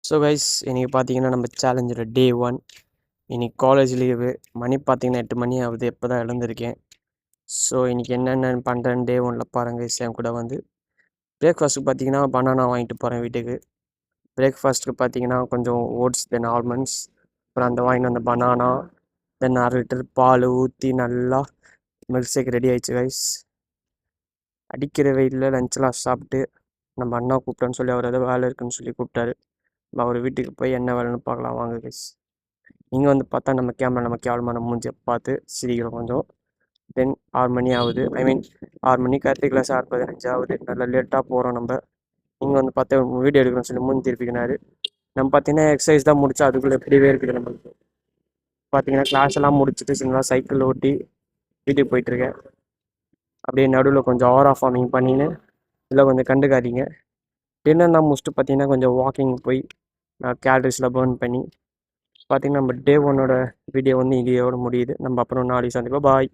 So guys இன்றைக்கி பார்த்தீங்கன்னா நம்ம சேலஞ்சோட டே 1. இன்றைக்கி காலேஜ் லீவு. மணி பார்த்தீங்கன்னா 8 மணி ஆகுது. எப்போ தான் எழுந்திருக்கேன். ஸோ இன்றைக்கி என்னென்ன பண்ணுறேன்னு டே 1ல் பாருங்கள். என் கூட வந்து பிரேக்ஃபாஸ்ட்டுக்கு பார்த்தீங்கன்னா பனானா வாங்கிட்டு போகிறேன் வீட்டுக்கு. பிரேக்ஃபாஸ்ட்டுக்கு பார்த்தீங்கன்னா கொஞ்சம் ஓட்ஸ், தென் ஆல்மண்ட்ஸ், அப்புறம் அந்த வாங்கிட்டு வந்த பனானா, தென் 1/2 லிட்டர் பால் ஊற்றி நல்லா மில்க் ஷேக் ரெடி ஆயிடுச்சு கைஸ். அடிக்கிற வெயிலில் லஞ்செலாம் சாப்பிட்டு நம்ம அண்ணா கூப்பிட்டோன்னு சொல்லி அவர் ஏதோ வேலை இருக்குன்னு சொல்லி கூப்பிட்டாரு. அவர் வீட்டுக்கு போய் என்ன வேலைன்னு பார்க்கலாம் வாங்க கைஸ். இங்கே வந்து பார்த்தா நம்ம கேவலமான மூஞ்சியை பார்த்து சிரிக்கிறோம் கொஞ்சம். தென் 6 மணி ஆகுது. 6 மணி கரெக்டு கிளாஸ் 6:15 ஆகுது. நல்லா லேட்டாக போகிறோம் நம்ம. இங்கே வந்து பார்த்தா வீடியோ எடுக்கணும்னு சொல்லி மூஞ்சி திருப்பிக்கினாரு. நம்ம பார்த்தீங்கன்னா எக்ஸசைஸ் தான் முடிச்சா அதுக்குள்ளே எப்படியே இருக்குது நம்மளுக்கு. பார்த்தீங்கன்னா கிளாஸ் எல்லாம் முடிச்சுட்டு சின்னதாக சைக்கிள் ஓட்டி வீட்டுக்கு போயிட்டுருக்கேன். அப்படியே நடுவில் கொஞ்சம் ஆரா ஃபார்மிங் பண்ணின்னு இல்லை கொஞ்சம் கண்டுக்காதீங்க. டின்னர்னா முடிச்சுட்டு பார்த்தீங்கன்னா கொஞ்சம் வாக்கிங் போய் கேலரிஸில் பர்ன் பண்ணி பார்த்தீங்கன்னா நம்ம டே 1ஓட வீடியோ வந்து இதோட முடியுது. நம்ம அப்புறம் நாளைக்கு சந்திப்போம். பாய்.